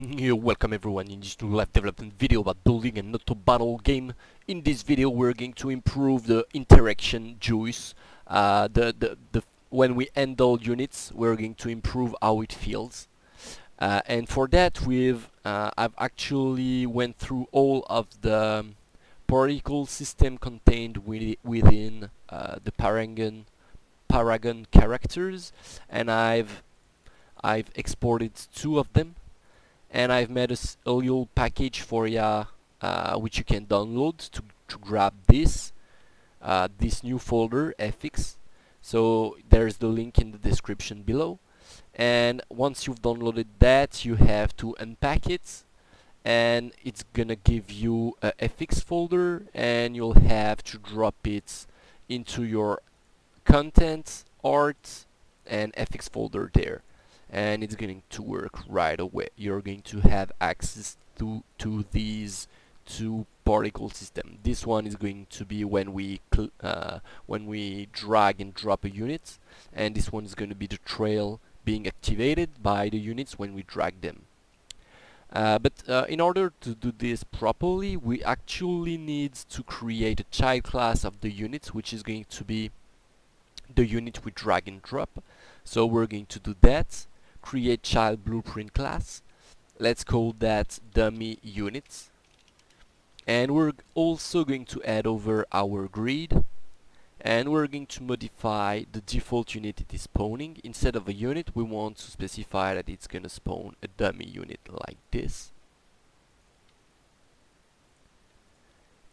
Welcome everyone in this new live development video about building an auto battle game. In this video we're going to improve the interaction juice. When we handle units we're going to improve how it feels. And for that I've actually went through all of the particle system contained within the Paragon characters, and I've exported two of them, and I've made a little package for ya, which you can download to grab this new folder fx. So there's the link in the description below, and once you've downloaded that you have to unpack it, and it's gonna give you a fx folder, and you'll have to drop it into your content, art, and fx folder there, and it's going to work right away. You're going to have access to these two particle system. This one is going to be when we drag and drop a unit, and this one is going to be the trail being activated by the units when we drag them. But in order to do this properly, we actually need to create a child class of the units, which is going to be the unit we drag and drop. So we're going to do that, create child blueprint class. Let's call that dummy units, and we're also going to add over our grid, and we're going to modify the default unit it is spawning. Instead of a unit, we want to specify that it's gonna spawn a dummy unit like this.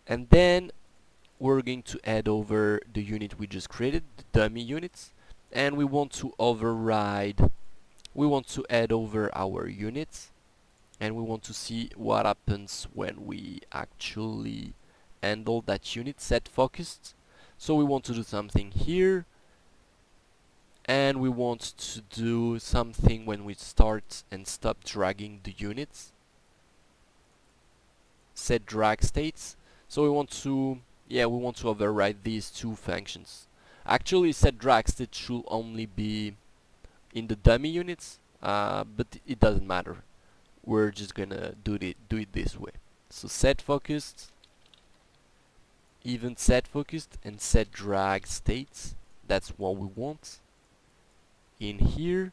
And then we're going to add over the unit we just created, the dummy units, and we want to add over our units, and we want to see what happens when we actually handle that unit set focused. So we want to do something here, and we want to do something when we start and stop dragging the units, set drag states. So we want to override these two functions. Actually, set drag state should only be in the dummy units, but it doesn't matter. We're just gonna do it this way. So set focused, event set focused, and set drag states. That's what we want in here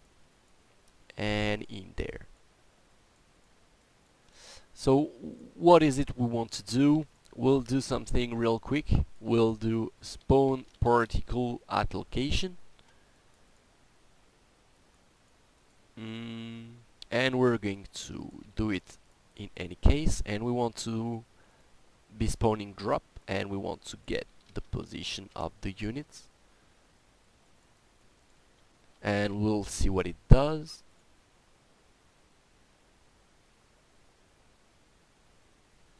and in there. So what is it we want to do? We'll do something real quick. We'll do spawn particle at location, and we're going to do it in any case, and we want to be spawning drop, and we want to get the position of the units, and we'll see what it does.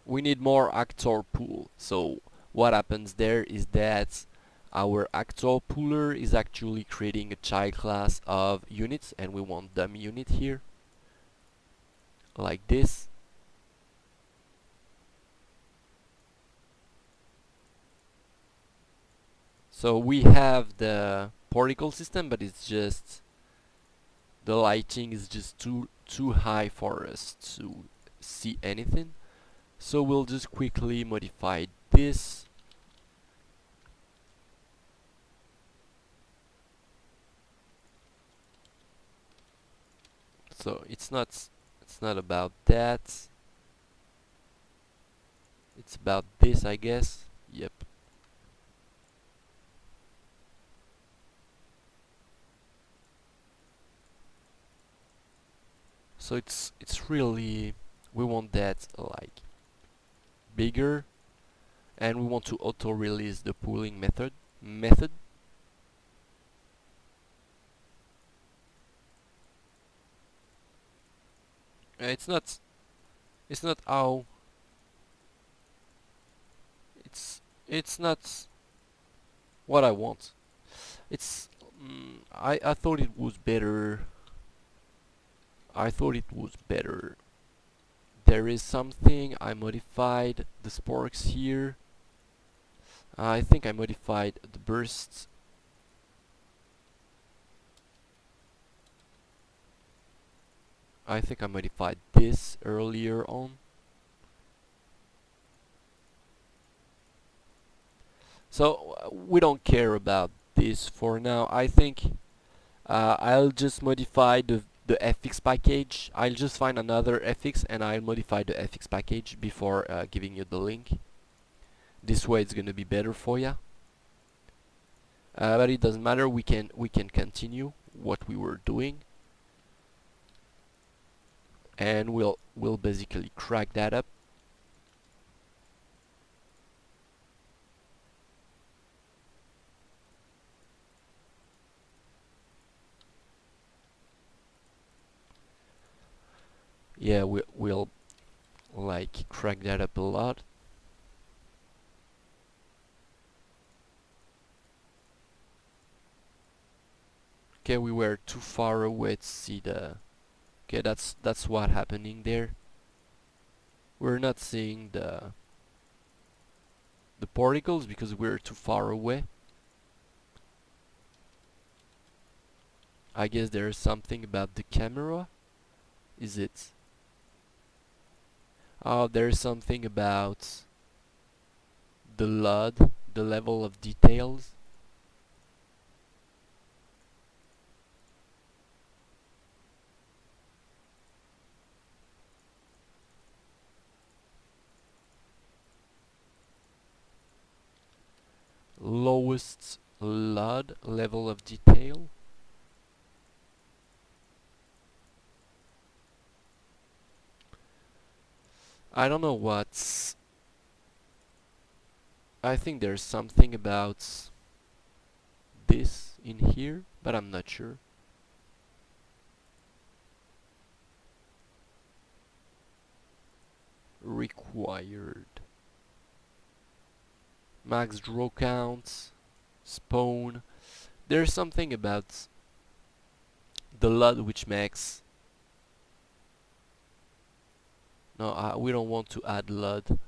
We need more actor pool. So what happens there is that our actor pooler is actually creating a child class of units, and we want dummy unit here like this. So we have the particle system, but it's just the lighting is just too high for us to see anything. So we'll just quickly modify this. So it's not about that. It's about this, I guess. Yep. So it's really, we want that like bigger, and we want to auto release the pooling method. It's not how it's not what I want. It's I thought it was better. There is something I modified the sparks here. I think I modified the bursts. I think I modified this earlier on. So we don't care about this for now. I think I'll just modify the fx package. I'll just find another fx and I'll modify the fx package before giving you the link. This way it's gonna be better for you. But it doesn't matter. We can continue what we were doing, and we'll basically crack that up. Yeah, we'll like crack that up a lot. Okay, we were too far away to see the. Okay, that's what happening there. We're not seeing the particles because we're too far away. I guess there's something about the camera. Is it? Oh, there's something about the LUD, the level of details. Lowest LUD, level of detail. I don't know what's. I think there's something about this in here, but I'm not sure. Required. Max draw count. Spawn. There's something about the LUD which makes. No, we don't want to add LUD.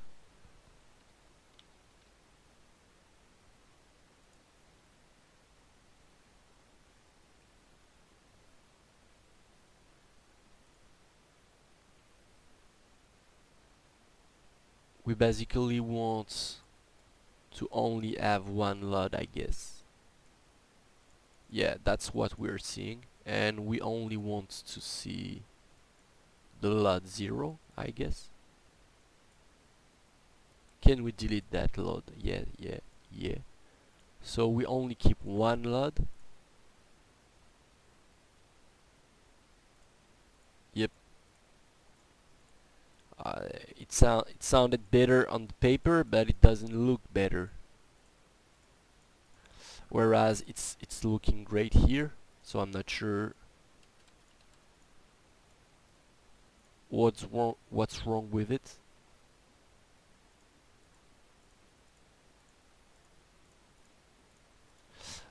We basically want to only have one LUD, I guess. Yeah, that's what we're seeing, and we only want to see the LUD 0, I guess. Can we delete that LUD? Yeah. So we only keep one LUD. Yep. It sounded better on the paper, but it doesn't look better. Whereas it's looking great here, so I'm not sure what's wrong with it.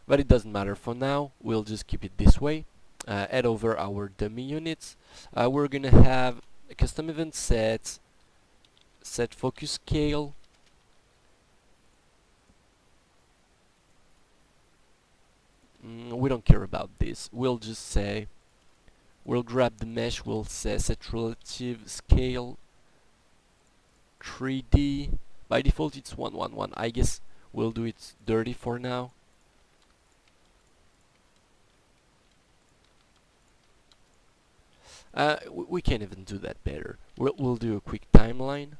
But it doesn't matter for now. We'll just keep it this way. Head over our dummy units. We're gonna have a custom event set focus scale. We don't care about this. We'll just say, we'll grab the mesh, we'll say set relative scale 3D. By default it's 111. I guess we'll do it dirty for now. We can even do that better. We'll do a quick timeline.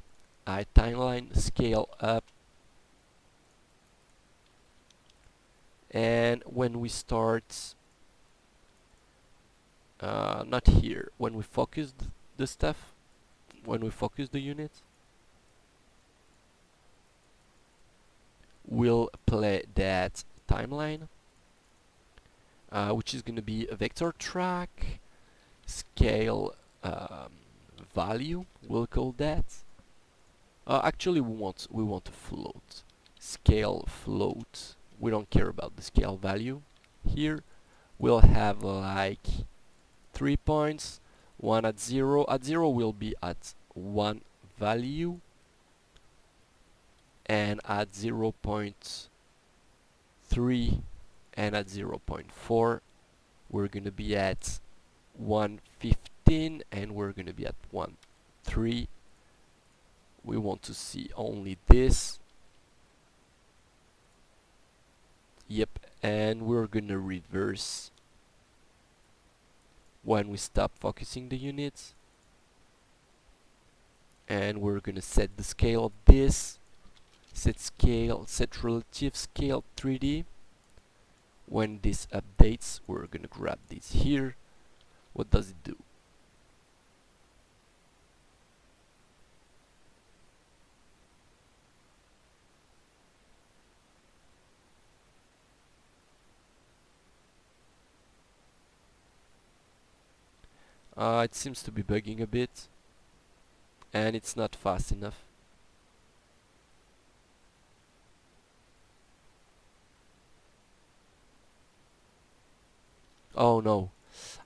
Timeline scale up. And when we start, not here, when we focus the stuff, when we focus the unit, we'll play that timeline, which is going to be a vector track, scale value, we'll call that. Actually, we want a float, scale float. We don't care about the scale value. Here we'll have like 3 points, one at 0. At 0 will be at 1 value, and at 0.3 and at 0.4 we're gonna be at 150 115 and we're gonna be at 1.3. We want to see only this. Yep, and we're gonna reverse when we stop focusing the units, and we're gonna set the scale of this. Set scale, set relative scale 3D. When this updates, we're gonna grab this here. What does it do? It seems to be bugging a bit, and it's not fast enough. Oh no,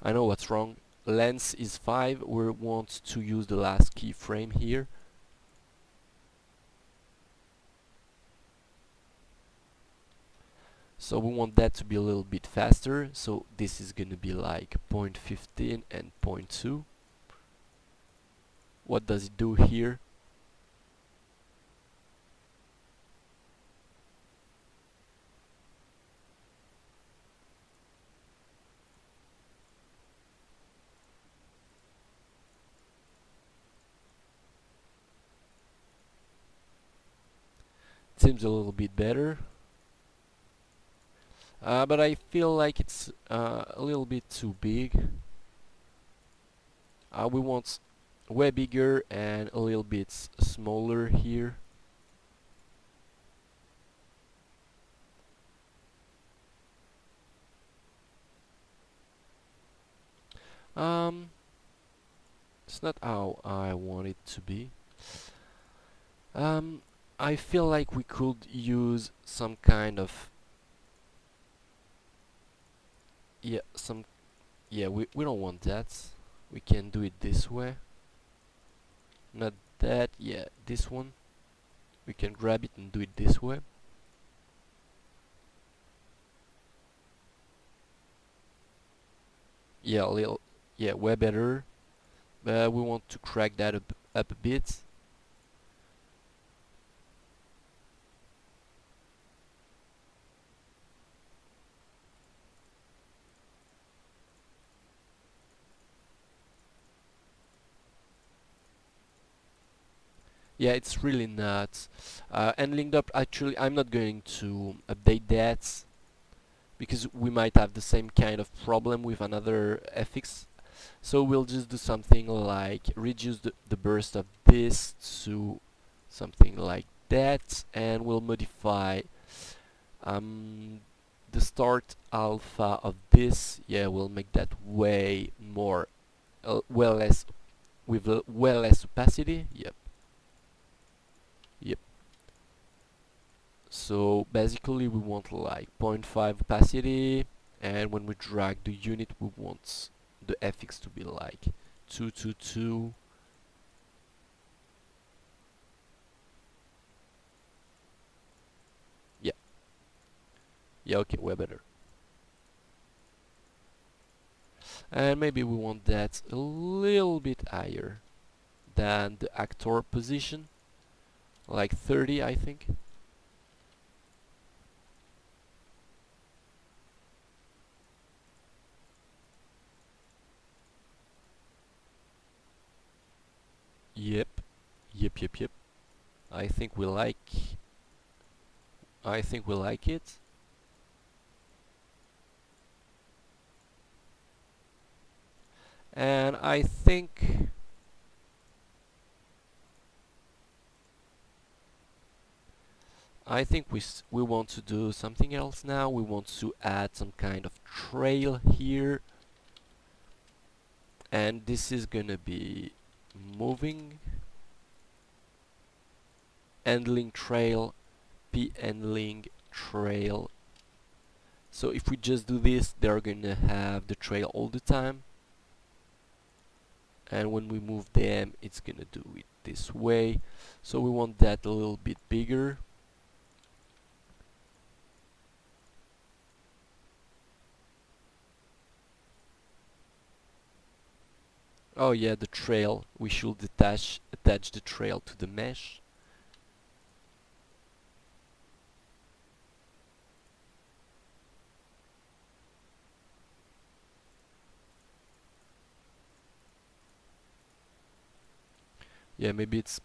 I know what's wrong. Length is 5, we want to use the last keyframe here. So we want that to be a little bit faster, so this is gonna be like 0.15 and 0.2. What does it do here? Seems a little bit better, but I feel like it's a little bit too big. We want way bigger and a little bit smaller here. It's not how I want it to be. I feel like we could use some kind of we don't want that. We can do it this way. Not that, yeah, this one. We can grab it and do it this way. Yeah, way better. But we want to crack that up a bit. Yeah, it's really not. And linked up, actually, I'm not going to update that because we might have the same kind of problem with another FX. So we'll just do something like reduce the burst of this to something like that, and we'll modify the start alpha of this. Yeah, we'll make that way more, well less, with well less opacity. Yep. So basically we want like 0.5 opacity, and when we drag the unit we want the fx to be like 222. Yeah, yeah, okay, way better. And maybe we want that a little bit higher than the actor position, like 30, I think. Yep, yep. I think we like it. And I think we want to do something else now. We want to add some kind of trail here, and this is gonna be moving handling trail, p handling trail. So if we just do this, they're gonna have the trail all the time, and when we move them it's gonna do it this way. So we want that a little bit bigger. Oh yeah, the trail. We should attach the trail to the mesh. Yeah, maybe it's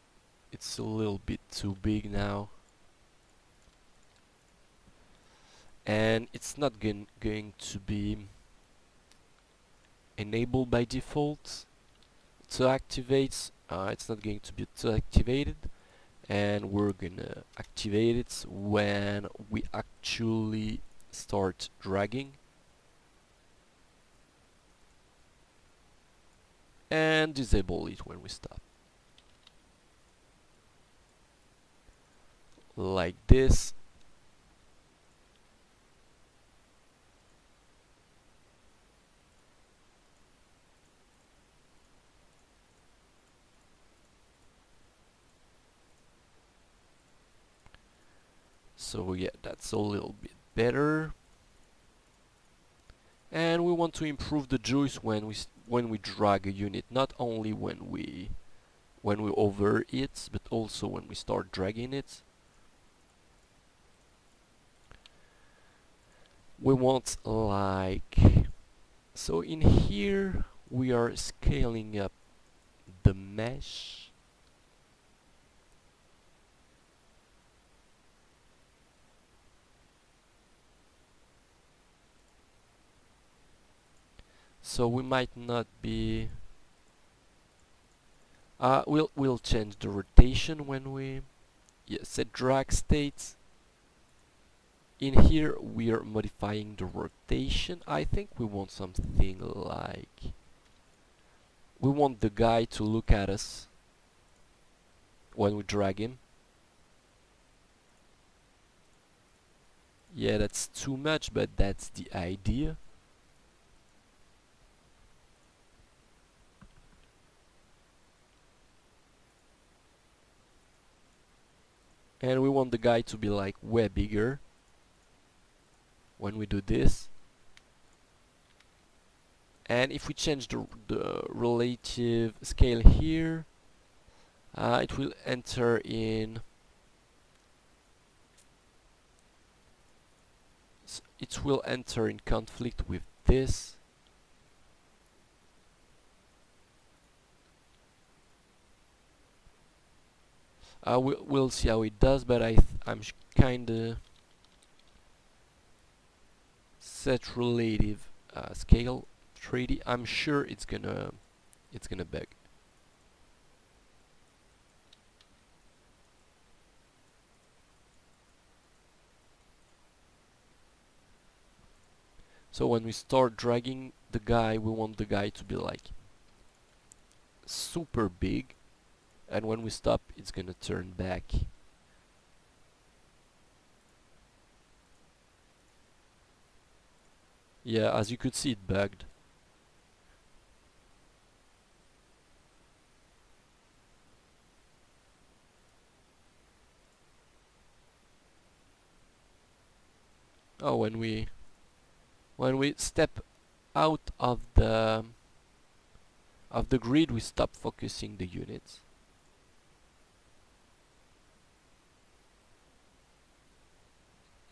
a little bit too big now. And it's not going to be enabled by default to activate. It's not going to be to activated, and we're gonna activate it when we actually start dragging, and disable it when we stop, like this. So yeah, that's a little bit better. And we want to improve the juice when we drag a unit, not only when we over it, but also when we start dragging it. We want like, so in here we are scaling up the mesh. So we might not be we'll change the rotation when we set drag state. In here we are modifying the rotation. I think we want something like, we want the guy to look at us when we drag him. Yeah, that's too much, but that's the idea. And we want the guy to be like way bigger when we do this. And if we change the relative scale here, it will enter in, it will enter in conflict with this. We'll see how it does, but I'm kinda set relative scale 3D. I'm sure it's gonna bug. So when we start dragging the guy, we want the guy to be like super big, and when we stop, it's gonna turn back. Yeah, as you could see, it bugged. Oh, when we step out of the grid, we stop focusing the units.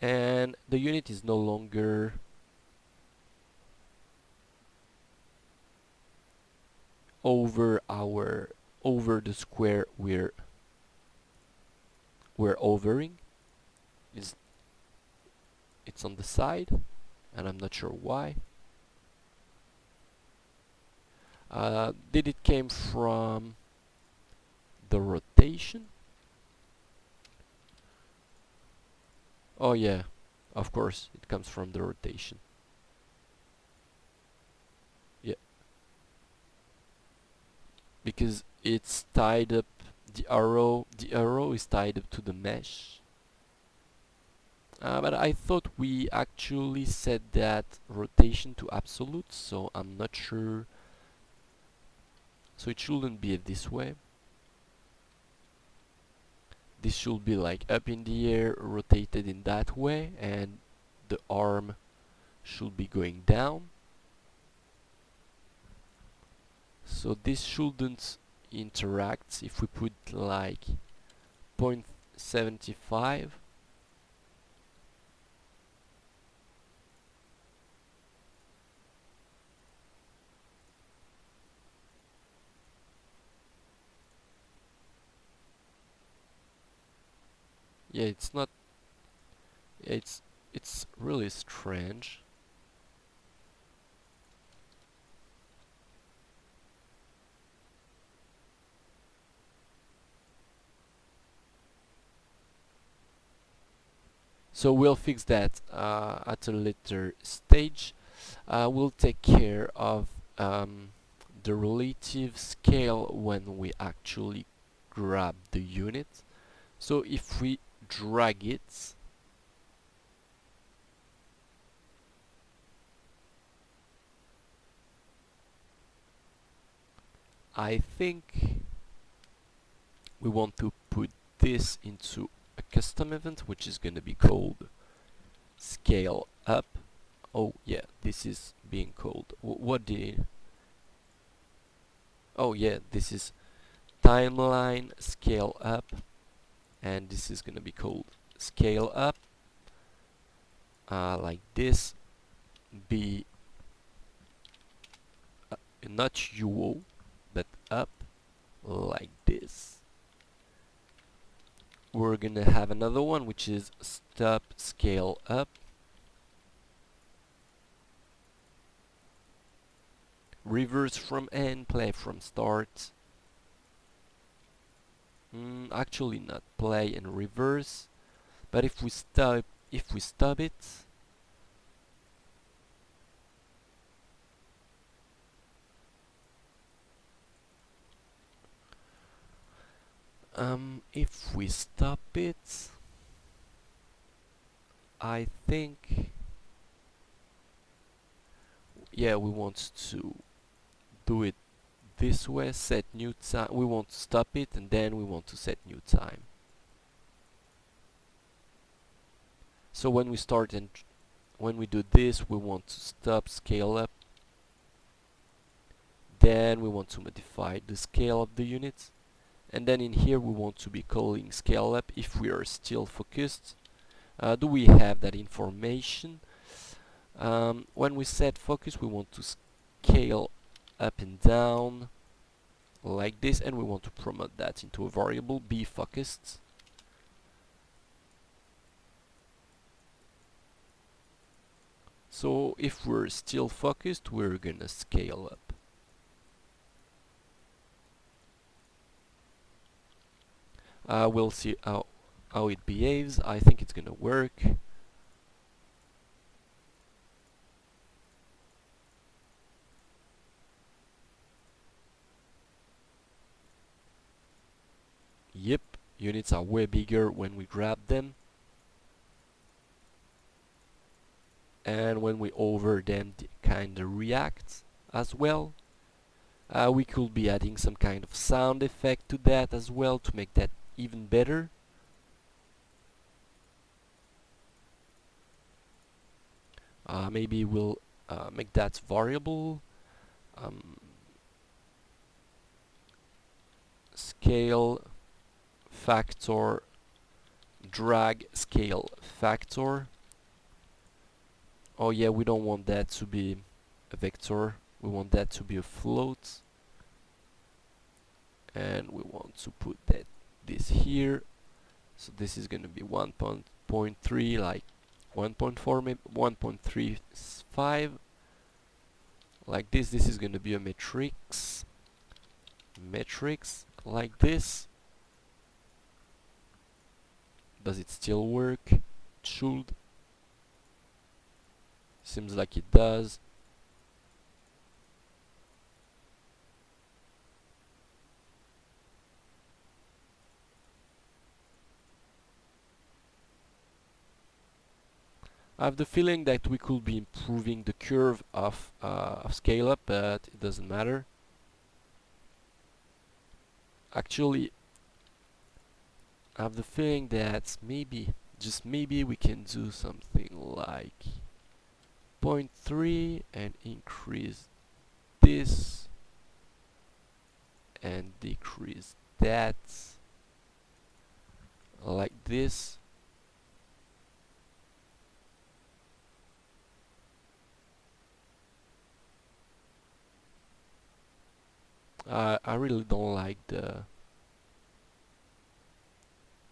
And the unit is no longer over the square we're overing. It's on the side, and I'm not sure why. Did it came from the rotation? Oh yeah, of course it comes from the rotation. Yeah, because it's tied up, the arrow is tied up to the mesh. But I thought we actually set that rotation to absolute, so I'm not sure. So it shouldn't be this way. This should be like up in the air, rotated in that way, and the arm should be going down. So this shouldn't interact if we put like 0.75. Yeah, it's really strange. So we'll fix that at a later stage. We'll take care of the relative scale when we actually grab the unit. So if we drag it, I think we want to put this into a custom event, which is going to be called scale up. Oh yeah, this is being called, what did it, oh yeah, this is timeline scale up, and this is going to be called scale up, like this, be not UO but up, like this. We're gonna have another one which is stop scale up, reverse from end, play from start. Actually not play and reverse, but if we stop it, if we stop it, I think, yeah, we want to do it this way, set new time. We want to stop it and then we want to set new time. So when we start and when we do this, we want to stop scale up, then we want to modify the scale of the unit, and then in here we want to be calling scale up if we are still focused. Do we have that information? When we set focus, we want to scale up and down like this, and we want to promote that into a variable, be focused. So if we're still focused, we're gonna scale up. We'll see how it behaves. I think it's gonna work. Yep, units are way bigger when we grab them, and when we hover them, they kinda react as well. We could be adding some kind of sound effect to that as well to make that even better. Maybe we'll make that variable. Scale factor drag scale factor. Oh yeah, we don't want that to be a vector, we want that to be a float, and we want to put this here. So this is gonna be 1.3, like 1.4, maybe 1.35, like this. This is gonna be a matrix like this. Does it still work? It should. Seems like it does. I have the feeling that we could be improving the curve of scale up, but it doesn't matter. Actually, I have the feeling that maybe, just maybe, we can do something like 0.3 and increase this and decrease that like this. I really don't like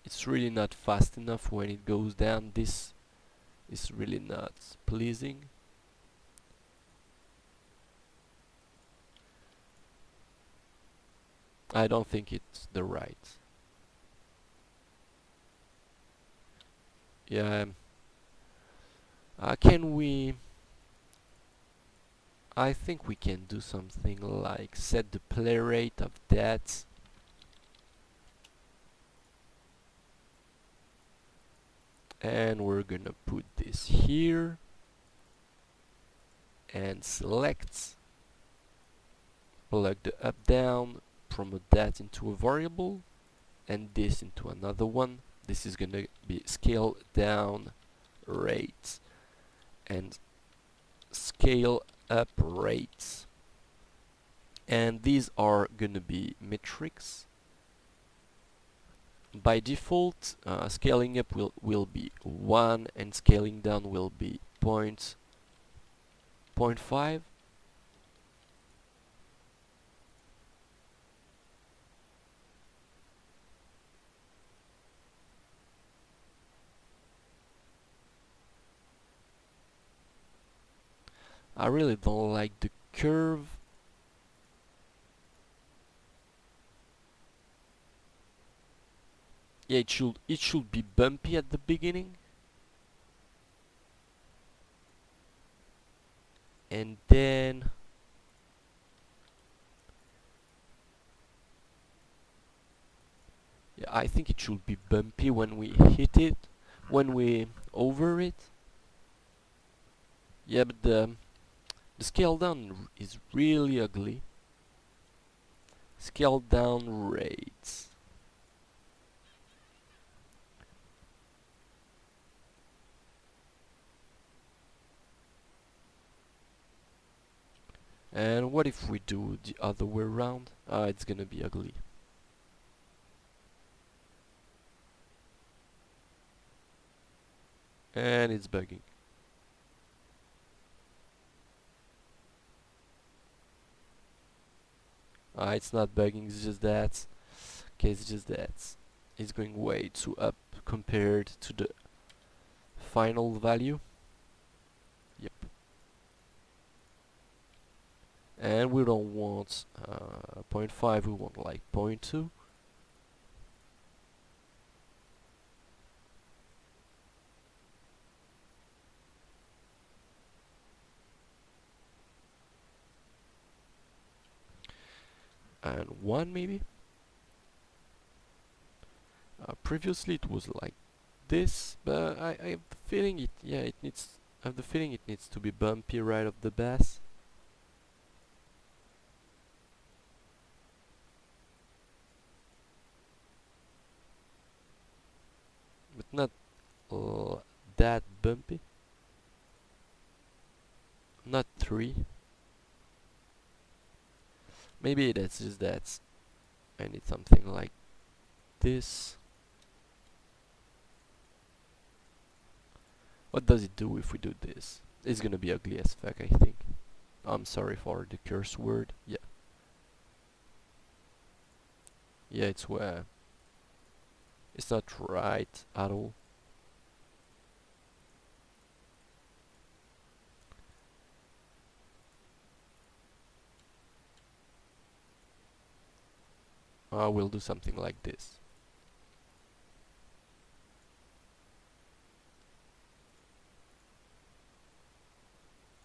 it's really not fast enough when it goes down. This is really not pleasing. I don't think it's the right. Yeah. Can we? I think we can do something like set the play rate of that. And we're gonna put this here and select, plug the up down, promote that into a variable and this into another one. This is gonna be scale down rate and scale up rates, and these are gonna be metrics. By default, scaling up will be 1 and scaling down will be 0.5. I really don't like the curve. Yeah, it should be bumpy at the beginning, and then yeah, I think it should be bumpy when we hit it, when we over it. Yeah, but the scale down is really ugly. Scale down rates. And what if we do the other way around? It's gonna be ugly. And it's bugging. It's not bugging, it's just that. Okay, it's just that. It's going way too up compared to the final value. Yep. And we don't want 0.5, we want like 0.2. And 1 maybe. Previously it was like this, but I have the feeling it needs. I have the feeling it needs to be bumpy right off the bat. But not that bumpy. Not 3. Maybe that's just that. I need something like this. What does it do if we do this? It's gonna be ugly as fuck, I think. I'm sorry for the curse word. Yeah. Yeah, it's where it's not right at all. We'll do something like this.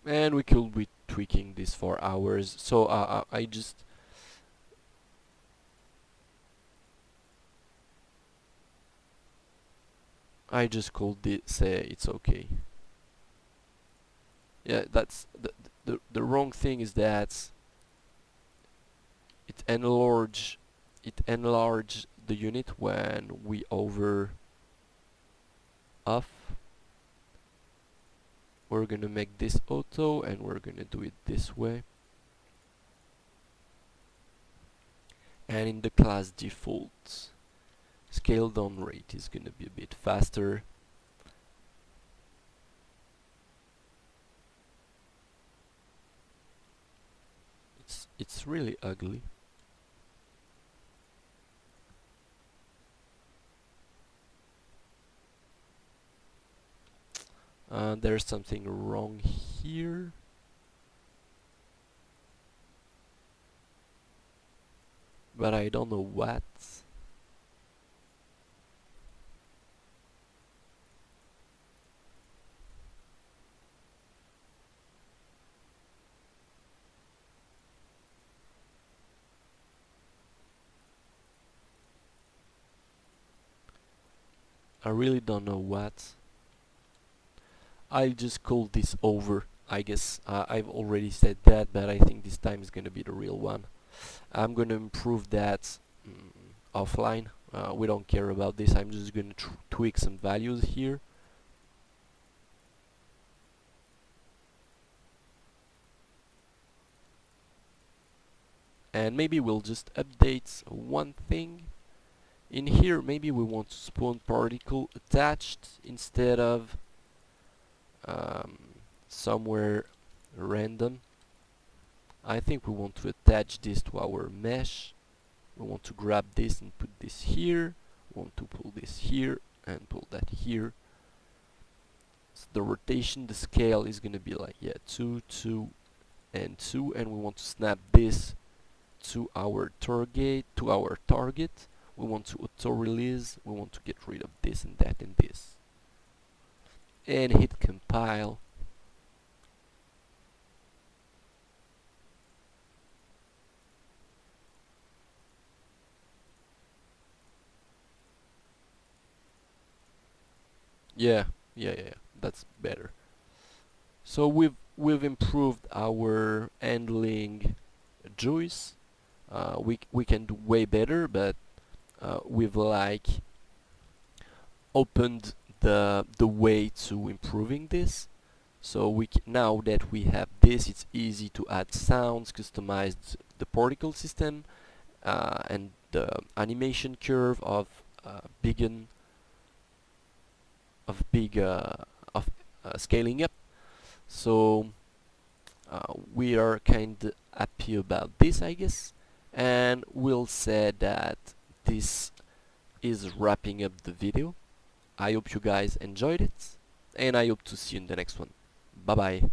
And we could be tweaking this for hours. So I just could say it's okay. Yeah, that's the wrong thing is that it enlarge the unit when we over off. We're gonna make this auto and we're gonna do it this way. And in the class default, scale down rate is gonna be a bit faster. It's really ugly. There's something wrong here. But I don't know what. I really don't know what. I'll just call this over. I guess I've already said that, but I think this time is gonna be the real one. I'm gonna improve that offline. We don't care about this. I'm just gonna tweak some values here. And maybe we'll just update one thing. In here, maybe we want to spawn particle attached instead of um, somewhere random. I think we want to attach this to our mesh. We want to grab this and put this here. We want to pull this here and pull that here. So the rotation, the scale is gonna be like 2, 2, and 2, and we want to snap this to our target. We want to auto release. We want to get rid of this and that and this. And hit compile. Yeah, that's better. So we've improved our handling juice. We can do way better, but we've like opened the way to improving this. So now that we have this, it's easy to add sounds, customize the particle system, and the animation curve of big scaling up. So we are kind happy about this, I guess, and we'll say that this is wrapping up the video. I hope you guys enjoyed it, and I hope to see you in the next one. Bye bye.